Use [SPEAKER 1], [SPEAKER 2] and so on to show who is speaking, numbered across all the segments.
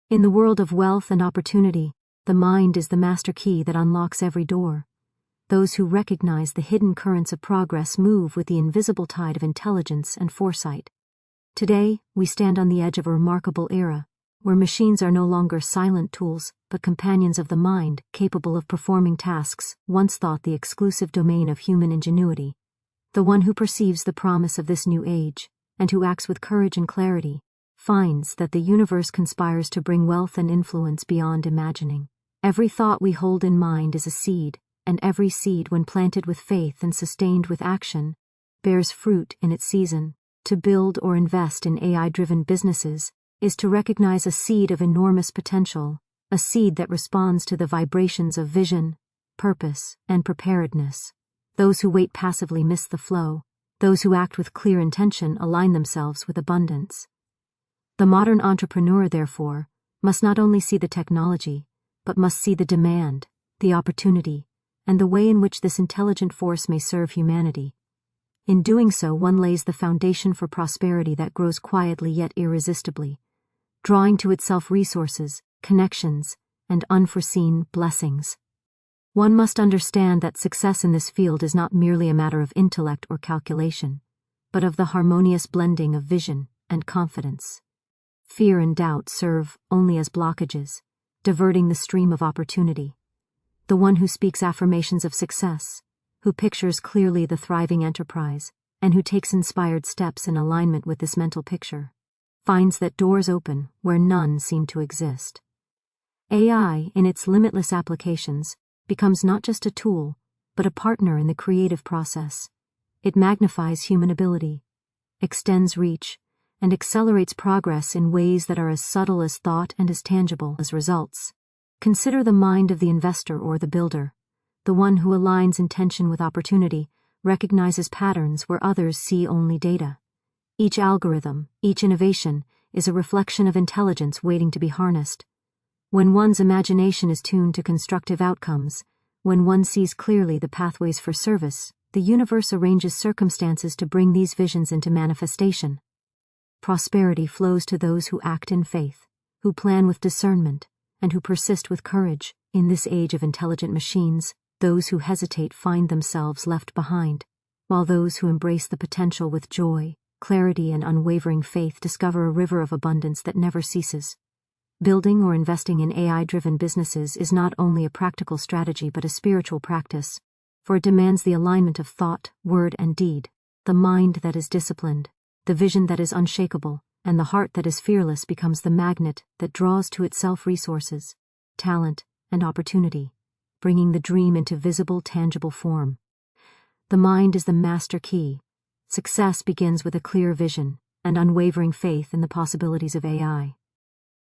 [SPEAKER 1] In the world of wealth and opportunity, the mind is the master key that unlocks every door. Those who recognize the hidden currents of progress move with the invisible tide of intelligence and foresight. Today, we stand on the edge of a remarkable era, where machines are no longer silent tools, but companions of the mind, capable of performing tasks once thought the exclusive domain of human ingenuity. The one who perceives the promise of this new age, and who acts with courage and clarity, finds that the universe conspires to bring wealth and influence beyond imagining. Every thought we hold in mind is a seed, and every seed, when planted with faith and sustained with action, bears fruit in its season. To build or invest in AI-driven businesses is to recognize a seed of enormous potential, a seed that responds to the vibrations of vision, purpose, and preparedness. Those who wait passively miss the flow. Those who act with clear intention align themselves with abundance. The modern entrepreneur, therefore, must not only see the technology, but must see the demand, the opportunity, and the way in which this intelligent force may serve humanity. In doing so, one lays the foundation for prosperity that grows quietly yet irresistibly, drawing to itself resources, connections, and unforeseen blessings. One must understand that success in this field is not merely a matter of intellect or calculation, but of the harmonious blending of vision and confidence. Fear and doubt serve only as blockages, diverting the stream of opportunity. The one who speaks affirmations of success, who pictures clearly the thriving enterprise, and who takes inspired steps in alignment with this mental picture, finds that doors open where none seem to exist. AI, in its limitless applications, becomes not just a tool, but a partner in the creative process. It magnifies human ability, extends reach, and accelerates progress in ways that are as subtle as thought and as tangible as results. Consider the mind of the investor or the builder. The one who aligns intention with opportunity recognizes patterns where others see only data. Each algorithm, each innovation, is a reflection of intelligence waiting to be harnessed. When one's imagination is tuned to constructive outcomes, when one sees clearly the pathways for service, the universe arranges circumstances to bring these visions into manifestation. Prosperity flows to those who act in faith, who plan with discernment, and who persist with courage. In this age of intelligent machines, those who hesitate find themselves left behind, while those who embrace the potential with joy, clarity, and unwavering faith discover a river of abundance that never ceases. Building or investing in AI-driven businesses is not only a practical strategy but a spiritual practice, for it demands the alignment of thought, word, and deed, the mind that is disciplined, the vision that is unshakable, and the heart that is fearless becomes the magnet that draws to itself resources, talent, and opportunity, bringing the dream into visible, tangible form. The mind is the master key. Success begins with a clear vision and unwavering faith in the possibilities of AI.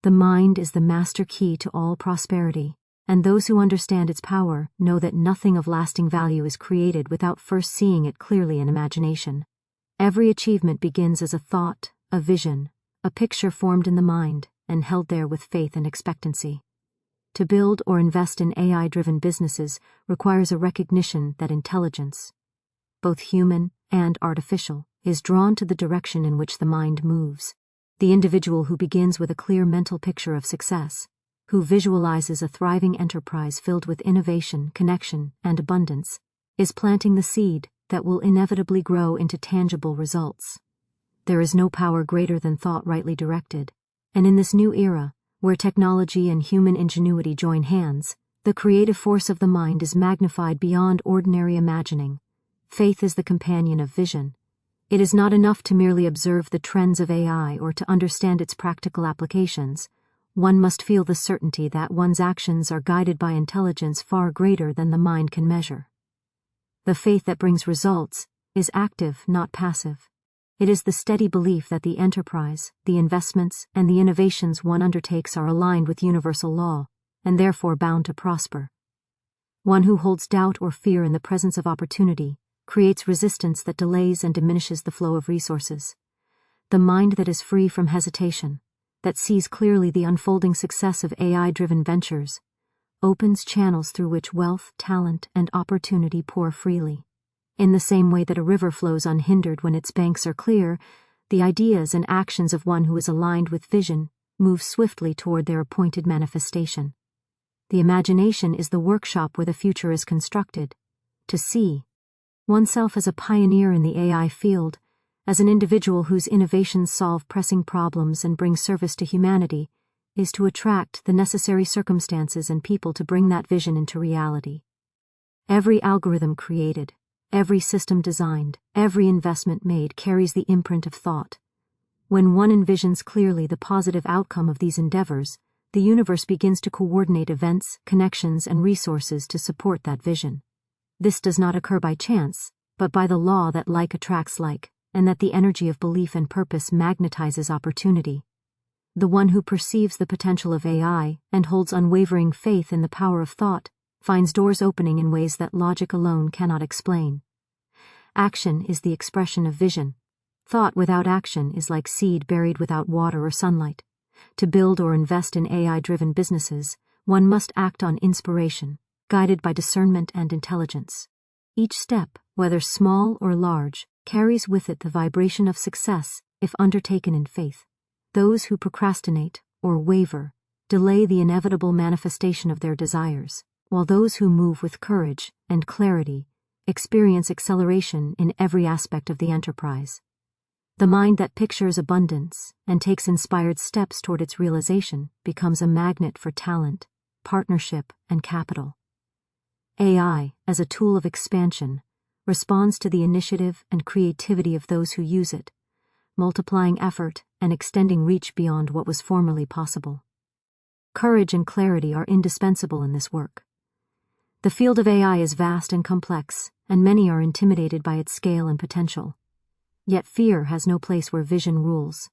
[SPEAKER 1] The mind is the master key to all prosperity, and those who understand its power know that nothing of lasting value is created without first seeing it clearly in imagination. Every achievement begins as a thought, a vision, a picture formed in the mind and held there with faith and expectancy. To build or invest in AI-driven businesses requires a recognition that intelligence, both human and artificial, is drawn to the direction in which the mind moves. The individual who begins with a clear mental picture of success, who visualizes a thriving enterprise filled with innovation, connection, and abundance, is planting the seed that will inevitably grow into tangible results. There is no power greater than thought rightly directed, and in this new era, where technology and human ingenuity join hands, the creative force of the mind is magnified beyond ordinary imagining. Faith is the companion of vision. It is not enough to merely observe the trends of AI or to understand its practical applications. One must feel the certainty that one's actions are guided by intelligence far greater than the mind can measure. The faith that brings results is active, not passive. It is the steady belief that the enterprise, the investments, and the innovations one undertakes are aligned with universal law, and therefore bound to prosper. One who holds doubt or fear in the presence of opportunity creates resistance that delays and diminishes the flow of resources. The mind that is free from hesitation, that sees clearly the unfolding success of AI-driven ventures, opens channels through which wealth, talent, and opportunity pour freely. In the same way that a river flows unhindered when its banks are clear, the ideas and actions of one who is aligned with vision, move swiftly toward their appointed manifestation. The imagination is the workshop where the future is constructed. To see oneself as a pioneer in the AI field, as an individual whose innovations solve pressing problems and bring service to humanity, is to attract the necessary circumstances and people to bring that vision into reality. Every algorithm created, every system designed, every investment made carries the imprint of thought. When one envisions clearly the positive outcome of these endeavors, the universe begins to coordinate events, connections, and resources to support that vision. This does not occur by chance, but by the law that like attracts like, and that the energy of belief and purpose magnetizes opportunity. The one who perceives the potential of AI and holds unwavering faith in the power of thought finds doors opening in ways that logic alone cannot explain. Action is the expression of vision. Thought without action is like seed buried without water or sunlight. To build or invest in AI-driven businesses, one must act on inspiration, guided by discernment and intelligence. Each step, whether small or large, carries with it the vibration of success if undertaken in faith. Those who procrastinate or waver delay the inevitable manifestation of their desires, while those who move with courage and clarity experience acceleration in every aspect of the enterprise. The mind that pictures abundance and takes inspired steps toward its realization becomes a magnet for talent, partnership, and capital. AI, as a tool of expansion, responds to the initiative and creativity of those who use it, multiplying effort and extending reach beyond what was formerly possible. Courage and clarity are indispensable in this work. The field of AI is vast and complex, and many are intimidated by its scale and potential. Yet fear has no place where vision rules.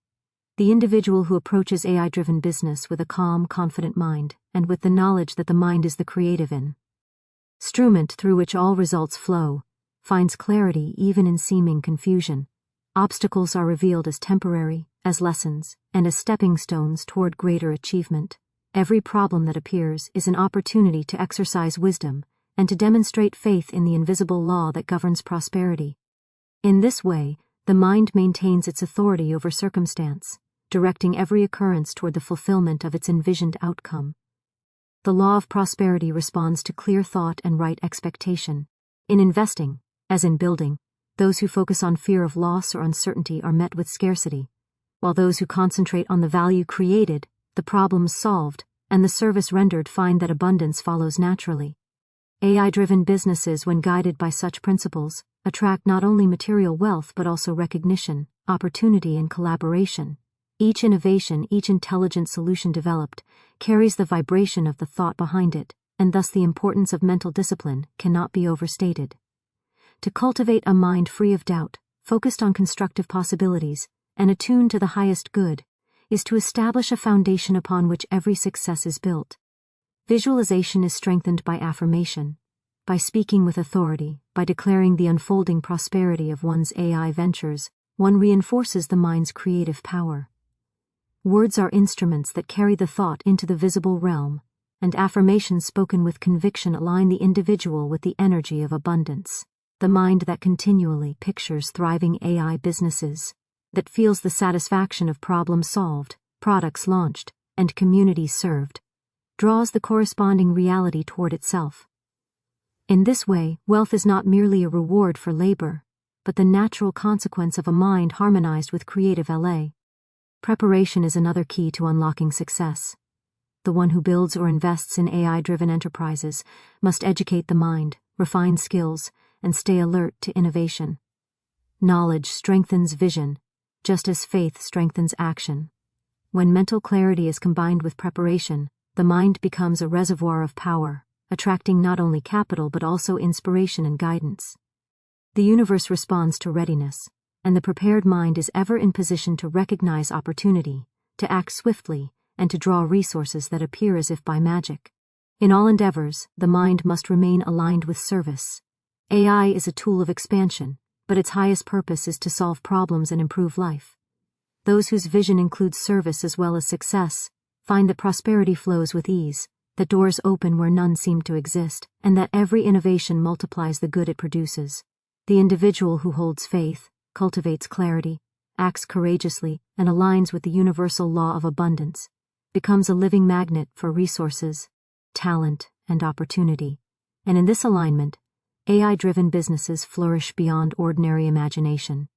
[SPEAKER 1] The individual who approaches AI-driven business with a calm, confident mind, and with the knowledge that the mind is the creative instrument through which all results flow, finds clarity even in seeming confusion. Obstacles are revealed as temporary, as lessons, and as stepping stones toward greater achievement. Every problem that appears is an opportunity to exercise wisdom and to demonstrate faith in the invisible law that governs prosperity. In this way, the mind maintains its authority over circumstance, directing every occurrence toward the fulfillment of its envisioned outcome. The law of prosperity responds to clear thought and right expectation. In investing, as in building, those who focus on fear of loss or uncertainty are met with scarcity, while those who concentrate on the value created, the problems solved, and the service rendered find that abundance follows naturally. AI-driven businesses, when guided by such principles, attract not only material wealth but also recognition, opportunity, and collaboration. Each innovation, each intelligent solution developed, carries the vibration of the thought behind it, and thus the importance of mental discipline cannot be overstated. To cultivate a mind free of doubt, focused on constructive possibilities, and attuned to the highest good, is to establish a foundation upon which every success is built. Visualization is strengthened by affirmation, by speaking with authority, by declaring the unfolding prosperity of one's AI ventures. One reinforces the mind's creative power. Words are instruments that carry the thought into the visible realm, and affirmations spoken with conviction align the individual with the energy of abundance. The mind that continually pictures thriving AI businesses, that feels the satisfaction of problems solved, products launched, and communities served, draws the corresponding reality toward itself. In this way, wealth is not merely a reward for labor, but the natural consequence of a mind harmonized with creative LA. Preparation is another key to unlocking success. The one who builds or invests in AI-driven enterprises must educate the mind, refine skills, and stay alert to innovation. Knowledge strengthens vision, just as faith strengthens action. When mental clarity is combined with preparation, the mind becomes a reservoir of power, attracting not only capital but also inspiration and guidance. The universe responds to readiness, and the prepared mind is ever in position to recognize opportunity, to act swiftly, and to draw resources that appear as if by magic. In all endeavors, the mind must remain aligned with service. AI is a tool of expansion, but its highest purpose is to solve problems and improve life. Those whose vision includes service as well as success find that prosperity flows with ease, that doors open where none seem to exist, and that every innovation multiplies the good it produces. The individual who holds faith, cultivates clarity, acts courageously, and aligns with the universal law of abundance becomes a living magnet for resources, talent, and opportunity. And in this alignment, AI-driven businesses flourish beyond ordinary imagination.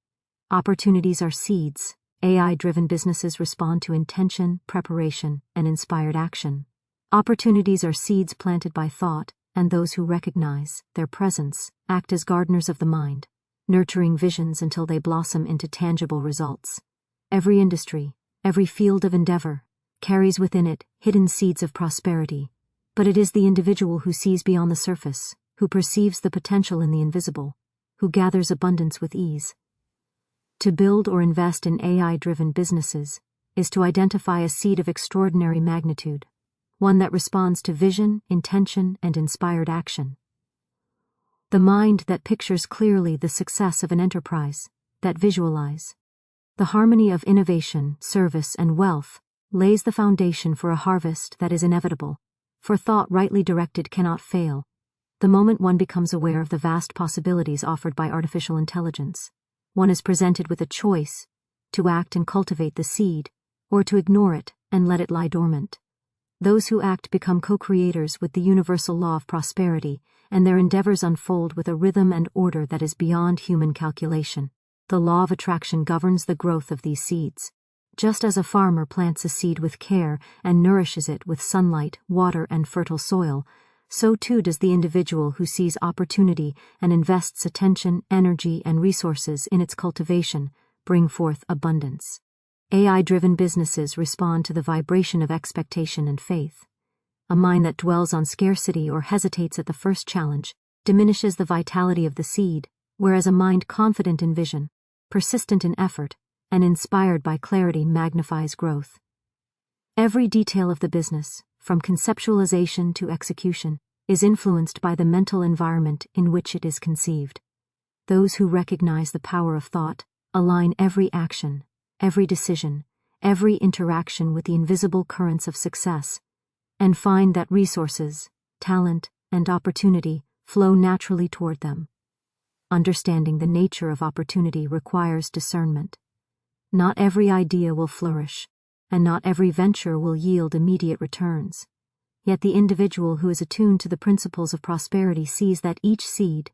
[SPEAKER 1] Opportunities are seeds. AI-driven businesses respond to intention, preparation, and inspired action. Opportunities are seeds planted by thought, and those who recognize their presence act as gardeners of the mind, nurturing visions until they blossom into tangible results. Every industry, every field of endeavor, carries within it hidden seeds of prosperity, but it is the individual who sees beyond the surface, who perceives the potential in the invisible, who gathers abundance with ease. To build or invest in AI-driven businesses is to identify a seed of extraordinary magnitude, one that responds to vision, intention, and inspired action. The mind that pictures clearly the success of an enterprise, that visualize the harmony of innovation, service, and wealth, lays the foundation for a harvest that is inevitable, for thought rightly directed cannot fail. The moment one becomes aware of the vast possibilities offered by artificial intelligence, one is presented with a choice to act and cultivate the seed, or to ignore it and let it lie dormant. Those who act become co-creators with the universal law of prosperity, and their endeavors unfold with a rhythm and order that is beyond human calculation. The law of attraction governs the growth of these seeds. Just as a farmer plants a seed with care and nourishes it with sunlight, water, and fertile soil, so too does the individual who sees opportunity and invests attention, energy, and resources in its cultivation bring forth abundance. AI-driven businesses respond to the vibration of expectation and faith. A mind that dwells on scarcity or hesitates at the first challenge diminishes the vitality of the seed, whereas a mind confident in vision, persistent in effort, and inspired by clarity magnifies growth. Every detail of the business, from conceptualization to execution, is influenced by the mental environment in which it is conceived. Those who recognize the power of thought align every action, every decision, every interaction with the invisible currents of success, and find that resources, talent, and opportunity flow naturally toward them. Understanding the nature of opportunity requires discernment. Not every idea will flourish, and not every venture will yield immediate returns. Yet the individual who is attuned to the principles of prosperity sees that each seed,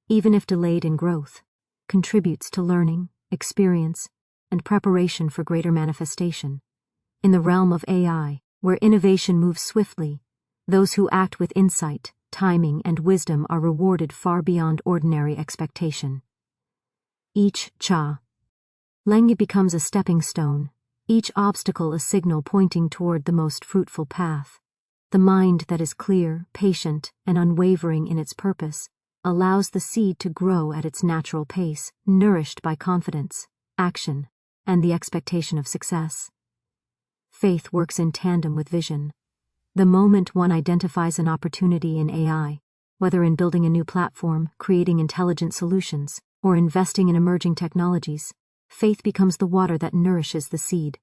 [SPEAKER 1] even if delayed in growth, contributes to learning, experience, and preparation for greater manifestation. In the realm of AI, where innovation moves swiftly, those who act with insight, timing, and wisdom are rewarded far beyond ordinary expectation. Each Lengi becomes a stepping stone, each obstacle a signal pointing toward the most fruitful path. The mind that is clear, patient, and unwavering in its purpose allows the seed to grow at its natural pace, nourished by confidence, action, and the expectation of success. Faith works in tandem with vision. The moment one identifies an opportunity in AI, whether in building a new platform, creating intelligent solutions, or investing in emerging technologies, faith becomes the water that nourishes the seed.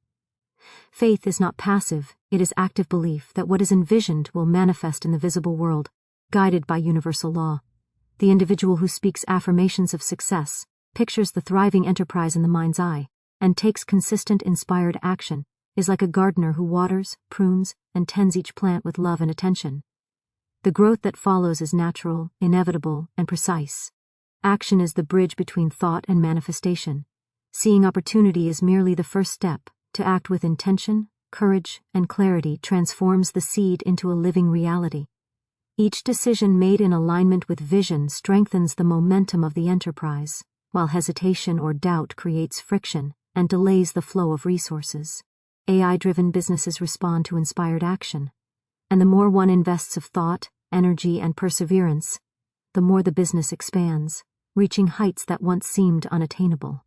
[SPEAKER 1] Faith is not passive, it is active belief that what is envisioned will manifest in the visible world, guided by universal law. The individual who speaks affirmations of success, pictures the thriving enterprise in the mind's eye, and takes consistent inspired action, is like a gardener who waters, prunes, and tends each plant with love and attention. The growth that follows is natural, inevitable, and precise. Action is the bridge between thought and manifestation. Seeing opportunity is merely the first step. To act with intention, courage, and clarity transforms the seed into a living reality. Each decision made in alignment with vision strengthens the momentum of the enterprise, while hesitation or doubt creates friction and delays the flow of resources. AI-driven businesses respond to inspired action, and the more one invests of thought, energy, and perseverance, the more the business expands, reaching heights that once seemed unattainable.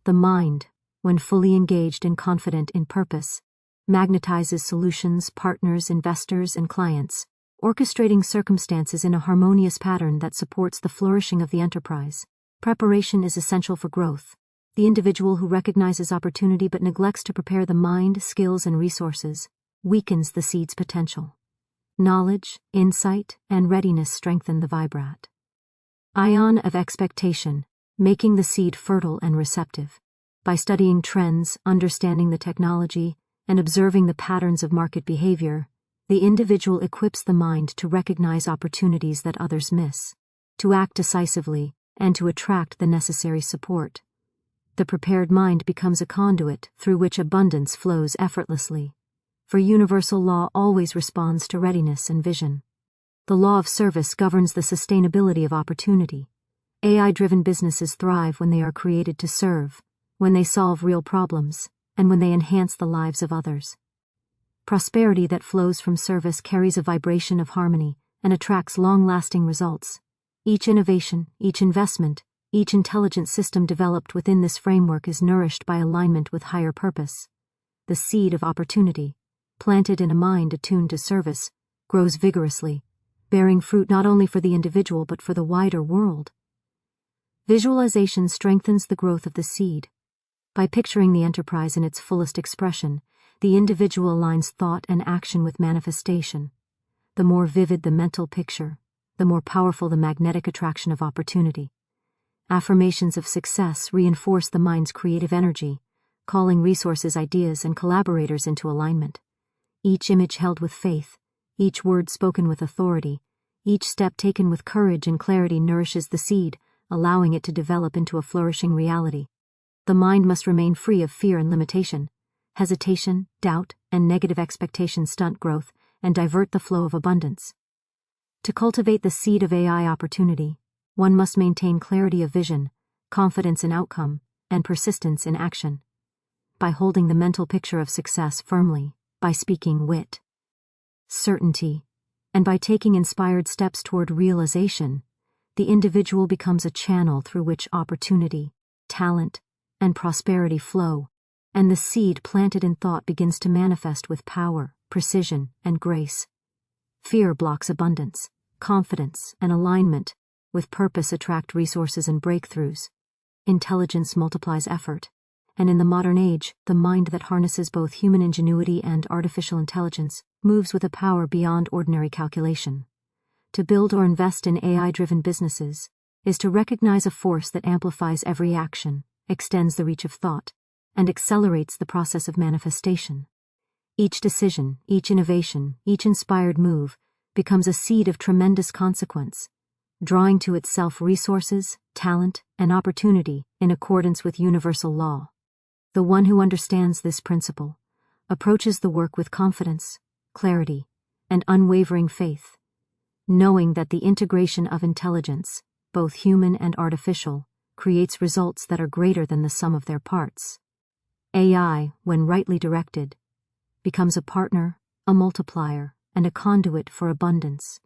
[SPEAKER 1] The mind, when fully engaged and confident in purpose, magnetizes solutions, partners, investors, and clients, orchestrating circumstances in a harmonious pattern that supports the flourishing of the enterprise. Preparation is essential for growth. The individual who recognizes opportunity but neglects to prepare the mind, skills, and resources weakens the seed's potential. Knowledge, insight, and readiness strengthen the vibrat. Ion of expectation, making the seed fertile and receptive. By studying trends, understanding the technology, and observing the patterns of market behavior, the individual equips the mind to recognize opportunities that others miss, to act decisively, and to attract the necessary support. The prepared mind becomes a conduit through which abundance flows effortlessly, for universal law always responds to readiness and vision. The law of service governs the sustainability of opportunity. AI-driven businesses thrive when they are created to serve, when they solve real problems, and when they enhance the lives of others. Prosperity that flows from service carries a vibration of harmony and attracts long-lasting results. Each innovation, each investment, each intelligent system developed within this framework is nourished by alignment with higher purpose. The seed of opportunity, planted in a mind attuned to service, grows vigorously, bearing fruit not only for the individual but for the wider world. Visualization strengthens the growth of the seed. By picturing the enterprise in its fullest expression, the individual aligns thought and action with manifestation. The more vivid the mental picture, the more powerful the magnetic attraction of opportunity. Affirmations of success reinforce the mind's creative energy, calling resources, ideas, and collaborators into alignment. Each image held with faith, each word spoken with authority, each step taken with courage and clarity nourishes the seed, allowing it to develop into a flourishing reality. The mind must remain free of fear and limitation. Hesitation, doubt, and negative expectation stunt growth and divert the flow of abundance. To cultivate the seed of AI opportunity, one must maintain clarity of vision, confidence in outcome, and persistence in action. By holding the mental picture of success firmly, by speaking wit, certainty, and by taking inspired steps toward realization, the individual becomes a channel through which opportunity, talent, and prosperity flow, and the seed planted in thought begins to manifest with power, precision, and grace. Fear blocks abundance, confidence, and alignment with purpose attract resources and breakthroughs. Intelligence multiplies effort, and in the modern age, the mind that harnesses both human ingenuity and artificial intelligence moves with a power beyond ordinary calculation. To build or invest in AI-driven businesses is to recognize a force that amplifies every action, extends the reach of thought, and accelerates the process of manifestation. Each decision, each innovation, each inspired move becomes a seed of tremendous consequence, drawing to itself resources, talent, and opportunity in accordance with universal law. The one who understands this principle approaches the work with confidence, clarity, and unwavering faith, knowing that the integration of intelligence, both human and artificial, creates results that are greater than the sum of their parts. AI, when rightly directed, becomes a partner, a multiplier, and a conduit for abundance,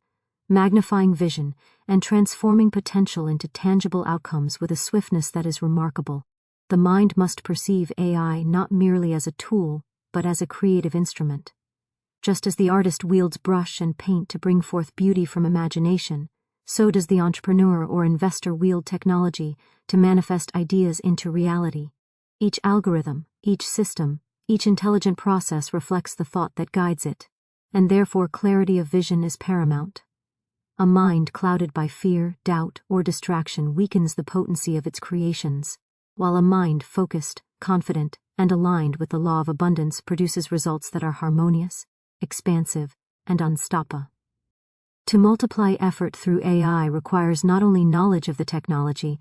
[SPEAKER 1] magnifying vision and transforming potential into tangible outcomes with a swiftness that is remarkable. The mind must perceive AI not merely as a tool, but as a creative instrument. Just as the artist wields brush and paint to bring forth beauty from imagination, so does the entrepreneur or investor wield technology to manifest ideas into reality. Each algorithm, each system, each intelligent process reflects the thought that guides it, and therefore clarity of vision is paramount. A mind clouded by fear, doubt, or distraction weakens the potency of its creations, while a mind focused, confident, and aligned with the law of abundance produces results that are harmonious, expansive, and unstoppable. To multiply effort through AI requires not only knowledge of the technology,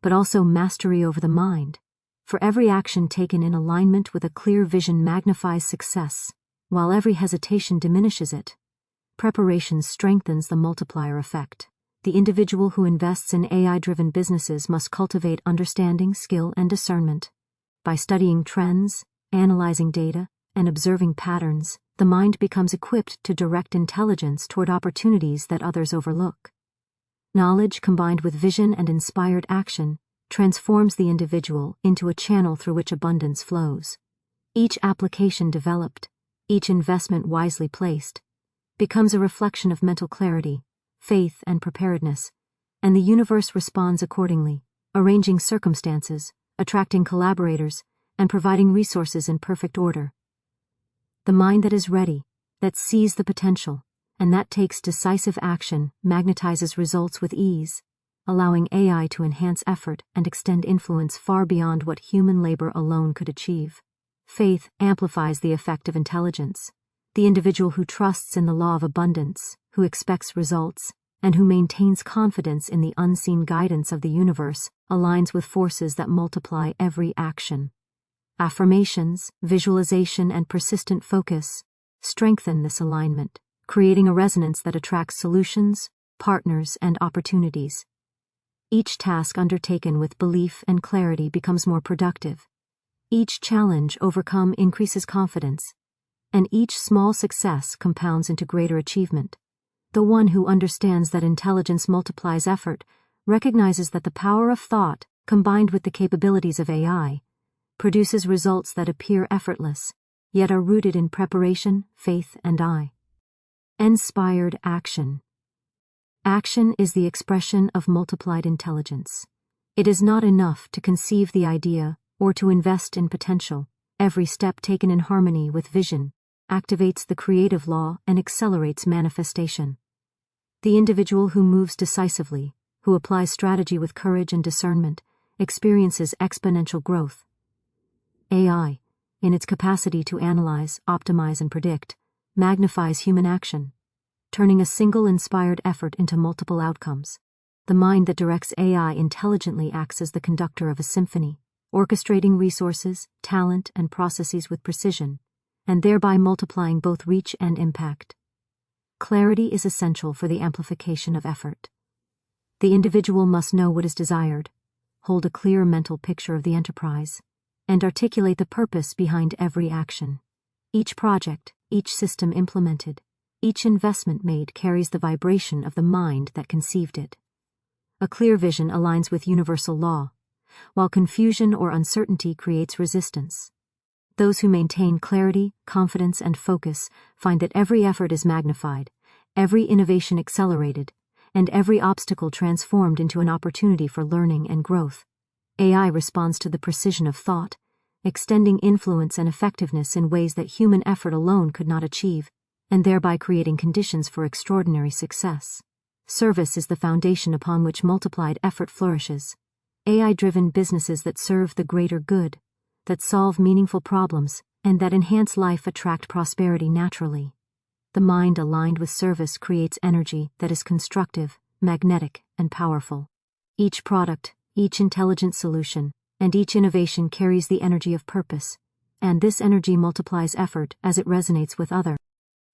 [SPEAKER 1] but also mastery over the mind, for every action taken in alignment with a clear vision magnifies success, while every hesitation diminishes it. Preparation strengthens the multiplier effect. The individual who invests in AI-driven businesses must cultivate understanding, skill, and discernment. By studying trends, analyzing data, and observing patterns, the mind becomes equipped to direct intelligence toward opportunities that others overlook. Knowledge combined with vision and inspired action transforms the individual into a channel through which abundance flows. Each application developed, each investment wisely placed, becomes a reflection of mental clarity, faith, and preparedness, and the universe responds accordingly, arranging circumstances, attracting collaborators, and providing resources in perfect order. The mind that is ready, that sees the potential, and that takes decisive action magnetizes results with ease, allowing AI to enhance effort and extend influence far beyond what human labor alone could achieve. Faith amplifies the effect of intelligence. The individual who trusts in the law of abundance, who expects results, and who maintains confidence in the unseen guidance of the universe, aligns with forces that multiply every action. Affirmations, visualization, and persistent focus strengthen this alignment, creating a resonance that attracts solutions, partners, and opportunities. Each task undertaken with belief and clarity becomes more productive. Each challenge overcome increases confidence, and each small success compounds into greater achievement. The one who understands that intelligence multiplies effort recognizes that the power of thought, combined with the capabilities of AI, produces results that appear effortless, yet are rooted in preparation, faith, and inspired action. Action is the expression of multiplied intelligence. It is not enough to conceive the idea or to invest in potential. Every step taken in harmony with vision activates the creative law and accelerates manifestation. The individual who moves decisively, who applies strategy with courage and discernment, experiences exponential growth. AI, in its capacity to analyze, optimize, and predict, magnifies human action, turning a single inspired effort into multiple outcomes. The mind that directs AI intelligently acts as the conductor of a symphony, orchestrating resources, talent, and processes with precision, and thereby multiplying both reach and impact. Clarity is essential for the amplification of effort. The individual must know what is desired, hold a clear mental picture of the enterprise, and articulate the purpose behind every action. Each project, each system implemented, each investment made carries the vibration of the mind that conceived it. A clear vision aligns with universal law, while confusion or uncertainty creates resistance. Those who maintain clarity, confidence, and focus find that every effort is magnified, every innovation accelerated, and every obstacle transformed into an opportunity for learning and growth. AI responds to the precision of thought, extending influence and effectiveness in ways that human effort alone could not achieve, and thereby creating conditions for extraordinary success. Service is the foundation upon which multiplied effort flourishes. AI-driven businesses that serve the greater good, that solve meaningful problems, and that enhance life attract prosperity naturally. The mind aligned with service creates energy that is constructive, magnetic, and powerful. Each product, each intelligent solution, and each innovation carries the energy of purpose, and this energy multiplies effort as it resonates with others,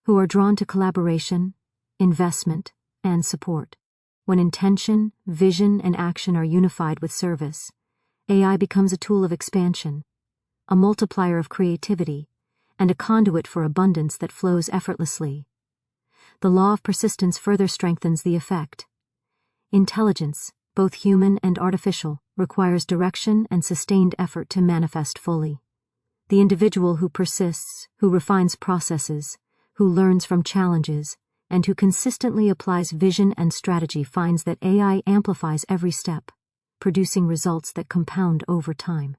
[SPEAKER 1] who are drawn to collaboration, investment, and support. When intention, vision, and action are unified with service, AI becomes a tool of expansion, a multiplier of creativity, and a conduit for abundance that flows effortlessly. The law of persistence further strengthens the effect. Intelligence, both human and artificial, requires direction and sustained effort to manifest fully. The individual who persists, who refines processes, who learns from challenges, and who consistently applies vision and strategy finds that AI amplifies every step, producing results that compound over time.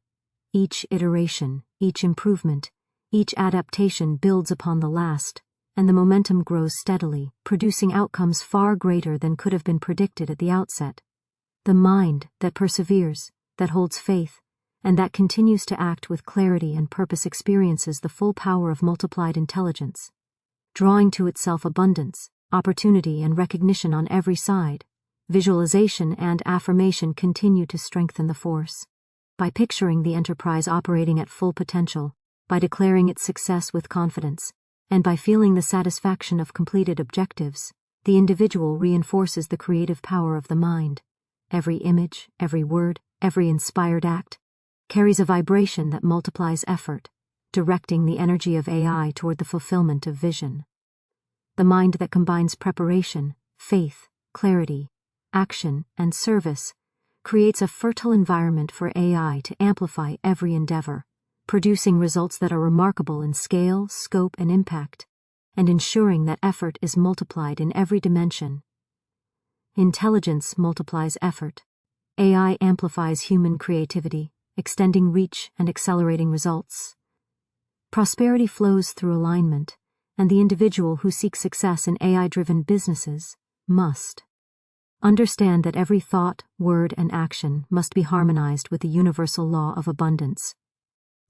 [SPEAKER 1] Each iteration, each improvement, each adaptation builds upon the last, and the momentum grows steadily, producing outcomes far greater than could have been predicted at the outset. The mind that perseveres, that holds faith, and that continues to act with clarity and purpose experiences the full power of multiplied intelligence, drawing to itself abundance, opportunity, and recognition on every side. Visualization and affirmation continue to strengthen the force. By picturing the enterprise operating at full potential, by declaring its success with confidence, and by feeling the satisfaction of completed objectives, the individual reinforces the creative power of the mind. Every image, every word, every inspired act carries a vibration that multiplies effort, directing the energy of AI toward the fulfillment of vision. The mind that combines preparation, faith, clarity, action, and service creates a fertile environment for AI to amplify every endeavor, producing results that are remarkable in scale, scope, and impact, and ensuring that effort is multiplied in every dimension. Intelligence multiplies effort. AI amplifies human creativity, extending reach and accelerating results. Prosperity flows through alignment, and the individual who seeks success in AI-driven businesses must understand that every thought, word, and action must be harmonized with the universal law of abundance.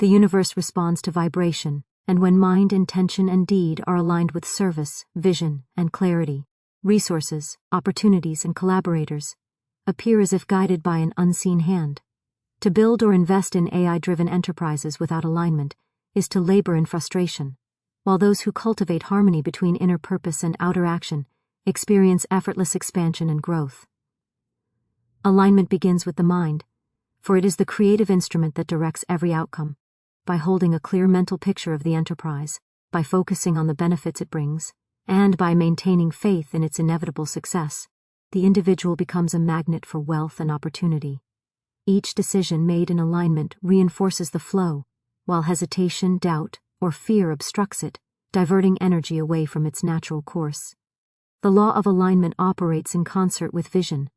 [SPEAKER 1] The universe responds to vibration, and when mind, intention, and deed are aligned with service, vision, and clarity, resources, opportunities, and collaborators appear as if guided by an unseen hand. To build or invest in AI-driven enterprises without alignment is to labor in frustration, while those who cultivate harmony between inner purpose and outer action experience effortless expansion and growth. Alignment begins with the mind, for it is the creative instrument that directs every outcome. By holding a clear mental picture of the enterprise, by focusing on the benefits it brings, and by maintaining faith in its inevitable success, the individual becomes a magnet for wealth and opportunity. Each decision made in alignment reinforces the flow, while hesitation, doubt, or fear obstructs it, diverting energy away from its natural course. The law of alignment operates in concert with vision.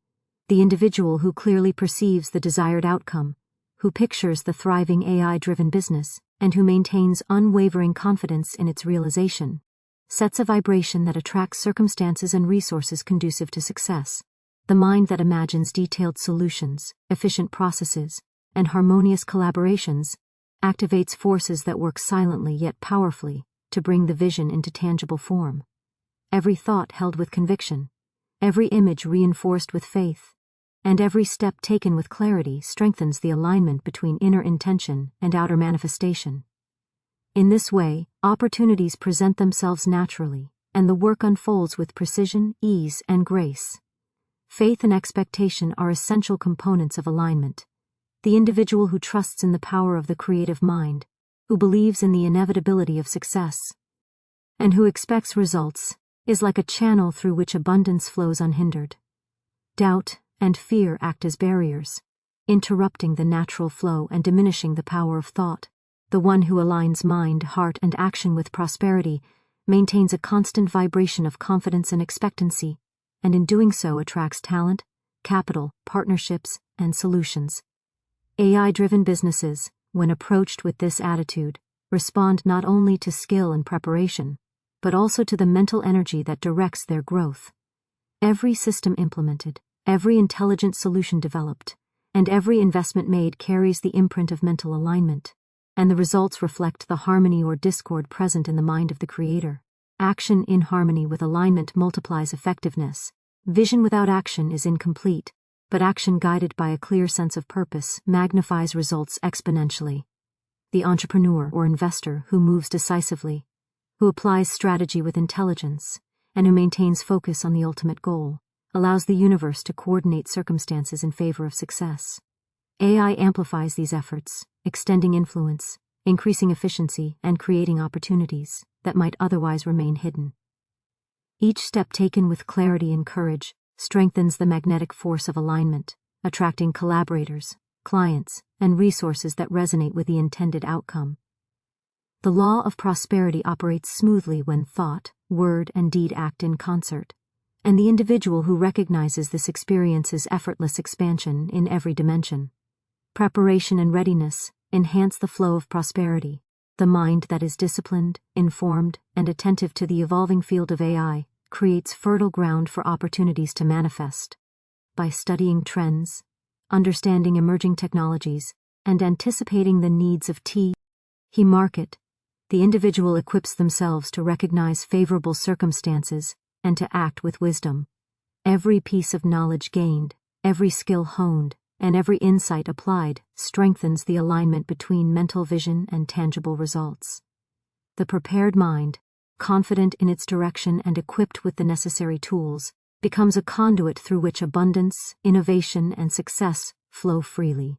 [SPEAKER 1] The individual who clearly perceives the desired outcome, who pictures the thriving AI-driven business, and who maintains unwavering confidence in its realization, sets a vibration that attracts circumstances and resources conducive to success. The mind that imagines detailed solutions, efficient processes, and harmonious collaborations activates forces that work silently yet powerfully to bring the vision into tangible form. Every thought held with conviction, every image reinforced with faith, and every step taken with clarity strengthens the alignment between inner intention and outer manifestation. In this way, opportunities present themselves naturally, and the work unfolds with precision, ease, and grace. Faith and expectation are essential components of alignment. The individual who trusts in the power of the creative mind, who believes in the inevitability of success, and who expects results, is like a channel through which abundance flows unhindered. Doubt and fear act as barriers, interrupting the natural flow and diminishing the power of thought. The one who aligns mind, heart, and action with prosperity maintains a constant vibration of confidence and expectancy, and in doing so attracts talent, capital, partnerships, and solutions. AI-driven businesses, when approached with this attitude, respond not only to skill and preparation, but also to the mental energy that directs their growth. Every system implemented, every intelligent solution developed, and every investment made carries the imprint of mental alignment, and the results reflect the harmony or discord present in the mind of the creator. Action in harmony with alignment multiplies effectiveness. Vision without action is incomplete, but action guided by a clear sense of purpose magnifies results exponentially. The entrepreneur or investor who moves decisively, who applies strategy with intelligence, and who maintains focus on the ultimate goal, allows the universe to coordinate circumstances in favor of success. AI amplifies these efforts, extending influence, increasing efficiency, and creating opportunities that might otherwise remain hidden. Each step taken with clarity and courage strengthens the magnetic force of alignment, attracting collaborators, clients, and resources that resonate with the intended outcome. The law of prosperity operates smoothly when thought, word, and deed act in concert, and the individual who recognizes this experiences effortless expansion in every dimension. Preparation and readiness enhance the flow of prosperity. The mind that is disciplined, informed, and attentive to the evolving field of AI creates fertile ground for opportunities to manifest. By studying trends, understanding emerging technologies, and anticipating the needs of the market, the individual equips themselves to recognize favorable circumstances and to act with wisdom. Every piece of knowledge gained, every skill honed, and every insight applied strengthens the alignment between mental vision and tangible results. The prepared mind, confident in its direction and equipped with the necessary tools, becomes a conduit through which abundance, innovation, and success flow freely.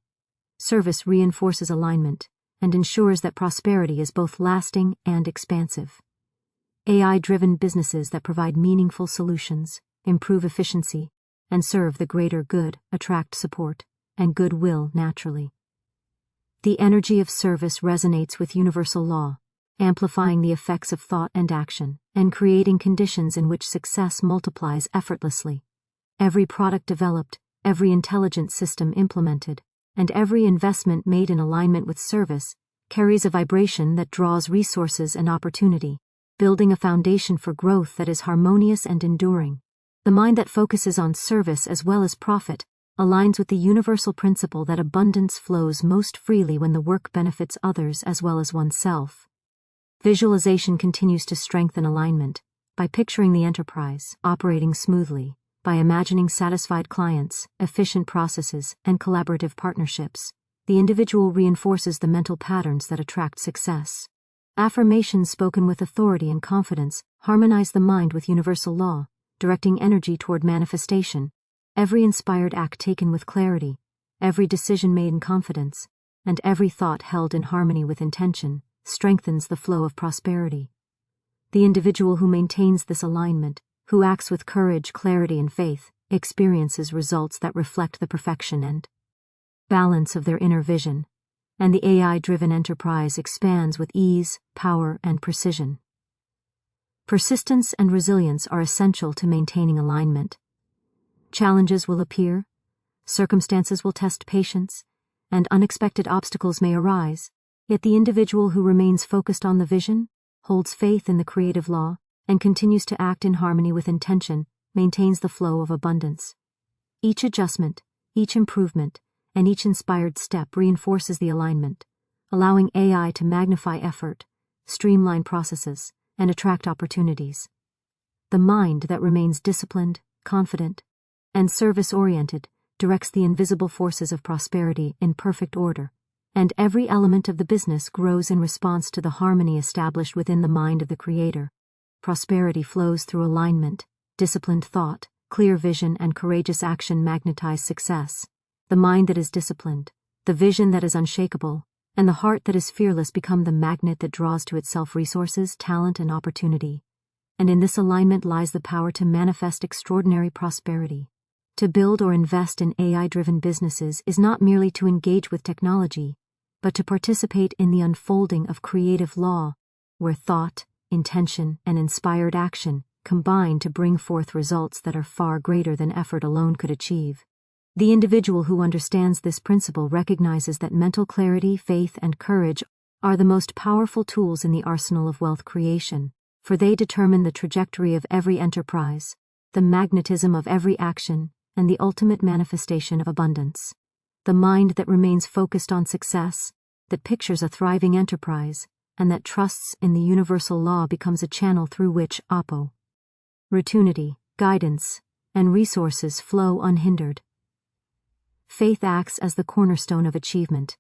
[SPEAKER 1] Service reinforces alignment and ensures that prosperity is both lasting and expansive. AI-driven businesses that provide meaningful solutions, improve efficiency, and serve the greater good attract support and goodwill naturally. The energy of service resonates with universal law, amplifying the effects of thought and action, and creating conditions in which success multiplies effortlessly. Every product developed, every intelligent system implemented, and every investment made in alignment with service carries a vibration that draws resources and opportunity, building a foundation for growth that is harmonious and enduring. The mind that focuses on service as well as profit aligns with the universal principle that abundance flows most freely when the work benefits others as well as oneself. Visualization continues to strengthen alignment by picturing the enterprise operating smoothly, by imagining satisfied clients, efficient processes, and collaborative partnerships. The individual reinforces the mental patterns that attract success. Affirmations spoken with authority and confidence harmonize the mind with universal law, directing energy toward manifestation. Every inspired act taken with clarity, every decision made in confidence, and every thought held in harmony with intention strengthens the flow of prosperity. The individual who maintains this alignment, who acts with courage, clarity, and faith, experiences results that reflect the perfection and balance of their inner vision, and the AI-driven enterprise expands with ease, power, and precision. Persistence and resilience are essential to maintaining alignment. Challenges will appear, circumstances will test patience, and unexpected obstacles may arise, yet the individual who remains focused on the vision, holds faith in the creative law, and continues to act in harmony with intention, maintains the flow of abundance. Each adjustment, each improvement, and each inspired step reinforces the alignment, allowing AI to magnify effort, streamline processes, and attract opportunities. The mind that remains disciplined, confident, and service-oriented directs the invisible forces of prosperity in perfect order, and every element of the business grows in response to the harmony established within the mind of the creator. Prosperity flows through alignment, disciplined thought, clear vision, and courageous action magnetize success. The mind that is disciplined, the vision that is unshakable, and the heart that is fearless become the magnet that draws to itself resources, talent, and opportunity. And in this alignment lies the power to manifest extraordinary prosperity. To build or invest in AI-driven businesses is not merely to engage with technology, but to participate in the unfolding of creative law, where thought, intention, and inspired action combine to bring forth results that are far greater than effort alone could achieve. The individual who understands this principle recognizes that mental clarity, faith, and courage are the most powerful tools in the arsenal of wealth creation, for they determine the trajectory of every enterprise, the magnetism of every action, and the ultimate manifestation of abundance. The mind that remains focused on success, that pictures a thriving enterprise, and that trusts in the universal law becomes a channel through which opportunity, guidance, and resources flow unhindered. Faith acts as the cornerstone of achievement.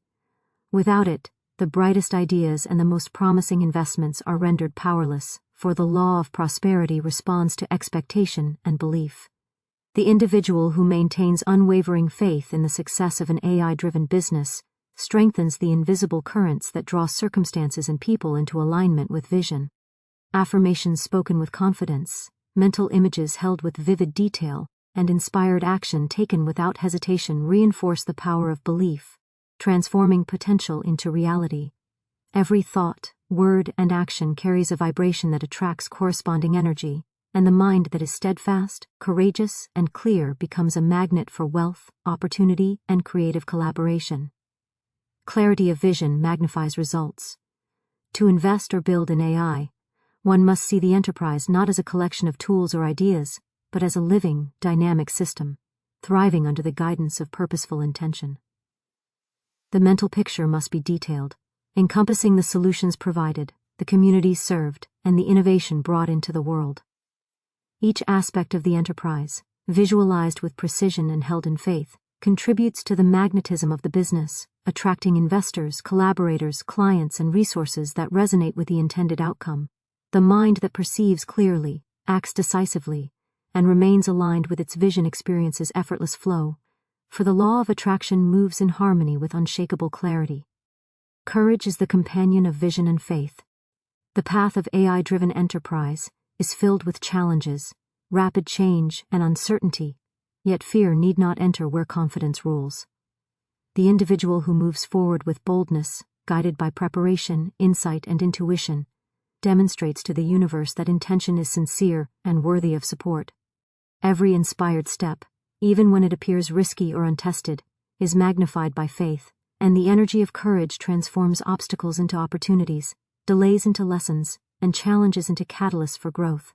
[SPEAKER 1] Without it, the brightest ideas and the most promising investments are rendered powerless, for the law of prosperity responds to expectation and belief. The individual who maintains unwavering faith in the success of an AI-driven business strengthens the invisible currents that draw circumstances and people into alignment with vision. Affirmations spoken with confidence, mental images held with vivid detail, and inspired action taken without hesitation reinforce the power of belief, transforming potential into reality. Every thought, word, and action carries a vibration that attracts corresponding energy, and the mind that is steadfast, courageous, and clear becomes a magnet for wealth, opportunity, and creative collaboration. Clarity of vision magnifies results. To invest or build in AI, one must see the enterprise not as a collection of tools or ideas, but as a living, dynamic system, thriving under the guidance of purposeful intention. The mental picture must be detailed, encompassing the solutions provided, the communities served, and the innovation brought into the world. Each aspect of the enterprise, visualized with precision and held in faith, contributes to the magnetism of the business, attracting investors, collaborators, clients, and resources that resonate with the intended outcome. The mind that perceives clearly, acts decisively, and remains aligned with its vision experiences effortless flow, for the law of attraction moves in harmony with unshakable clarity. Courage is the companion of vision and faith. The path of AI-driven enterprise is filled with challenges, rapid change, and uncertainty, yet fear need not enter where confidence rules. The individual who moves forward with boldness, guided by preparation, insight, and intuition, demonstrates to the universe that intention is sincere and worthy of support. Every inspired step, even when it appears risky or untested, is magnified by faith, and the energy of courage transforms obstacles into opportunities, delays into lessons, and challenges into catalysts for growth.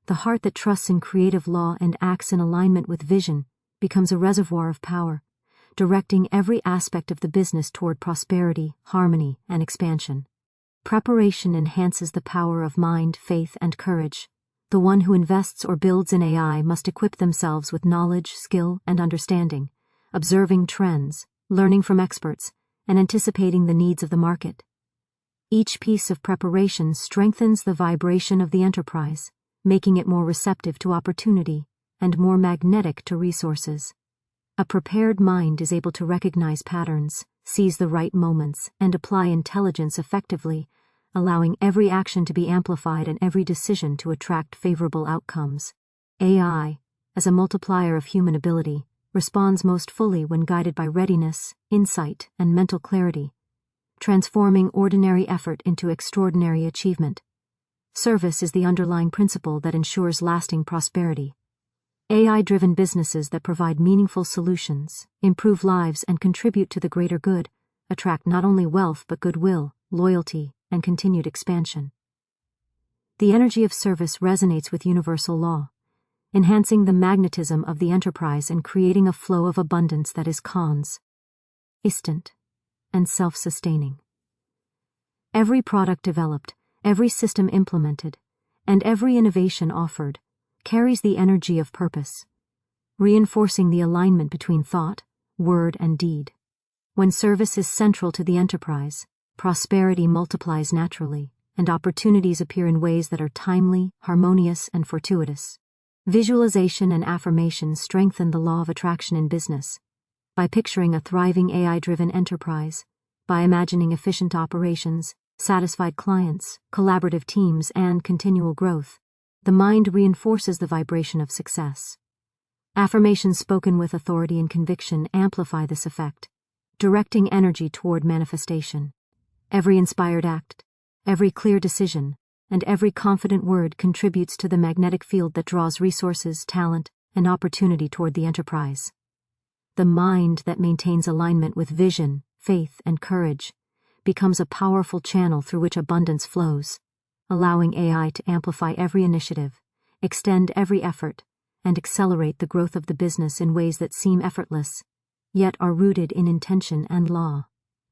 [SPEAKER 1] The heart that trusts in creative law and acts in alignment with vision becomes a reservoir of power, directing every aspect of the business toward prosperity, harmony, and expansion. Preparation enhances the power of mind, faith, and courage. The one who invests or builds in AI must equip themselves with knowledge, skill, and understanding, observing trends, learning from experts, and anticipating the needs of the market. Each piece of preparation strengthens the vibration of the enterprise, making it more receptive to opportunity and more magnetic to resources. A prepared mind is able to recognize patterns, seize the right moments, and apply intelligence effectively, allowing every action to be amplified and every decision to attract favorable outcomes. AI, as a multiplier of human ability, responds most fully when guided by readiness, insight, and mental clarity, transforming ordinary effort into extraordinary achievement. Service is the underlying principle that ensures lasting prosperity. AI-driven businesses that provide meaningful solutions, improve lives, and contribute to the greater good attract not only wealth but goodwill, loyalty, and continued expansion. The energy of service resonates with universal law, enhancing the magnetism of the enterprise and creating a flow of abundance that is consistent and self-sustaining. Every product developed, every system implemented, and every innovation offered carries the energy of purpose, reinforcing the alignment between thought, word, and deed. When service is central to the enterprise, prosperity multiplies naturally, and opportunities appear in ways that are timely, harmonious, and fortuitous. Visualization and affirmation strengthen the law of attraction in business. By picturing a thriving AI-driven enterprise, by imagining efficient operations, satisfied clients, collaborative teams, and continual growth, the mind reinforces the vibration of success. Affirmations spoken with authority and conviction amplify this effect, directing energy toward manifestation. Every inspired act, every clear decision, and every confident word contributes to the magnetic field that draws resources, talent, and opportunity toward the enterprise. The mind that maintains alignment with vision, faith, and courage becomes a powerful channel through which abundance flows, allowing AI to amplify every initiative, extend every effort, and accelerate the growth of the business in ways that seem effortless, yet are rooted in intention and law.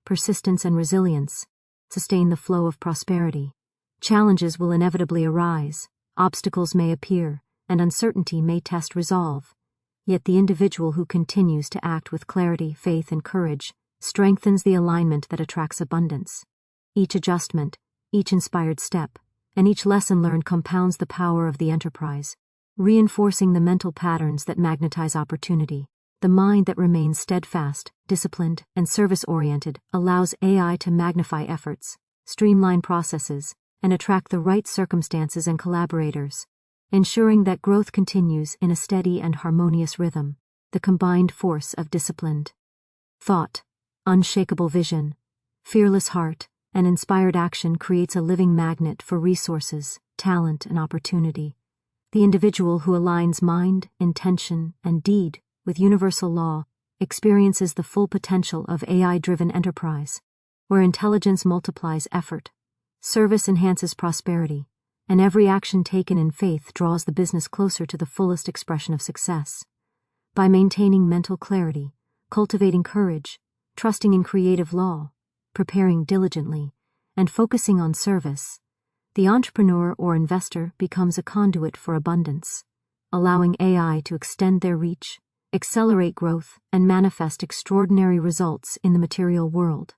[SPEAKER 1] Persistence and resilience sustain the flow of prosperity. Challenges will inevitably arise, obstacles may appear, and uncertainty may test resolve. Yet the individual who continues to act with clarity, faith, and courage strengthens the alignment that attracts abundance. Each adjustment, each inspired step, and each lesson learned compounds the power of the enterprise, reinforcing the mental patterns that magnetize opportunity. The mind that remains steadfast, disciplined, and service-oriented allows AI to magnify efforts, streamline processes, and attract the right circumstances and collaborators, ensuring that growth continues in a steady and harmonious rhythm. The combined force of disciplined thought, unshakable vision, fearless heart, and inspired action creates a living magnet for resources, talent, and opportunity. The individual who aligns mind, intention, and deed with universal law experiences the full potential of AI-driven enterprise, where intelligence multiplies effort, service enhances prosperity, and every action taken in faith draws the business closer to the fullest expression of success. By maintaining mental clarity, cultivating courage, trusting in creative law, preparing diligently, and focusing on service, the entrepreneur or investor becomes a conduit for abundance, allowing AI to extend their reach, accelerate growth, and manifest extraordinary results in the material world.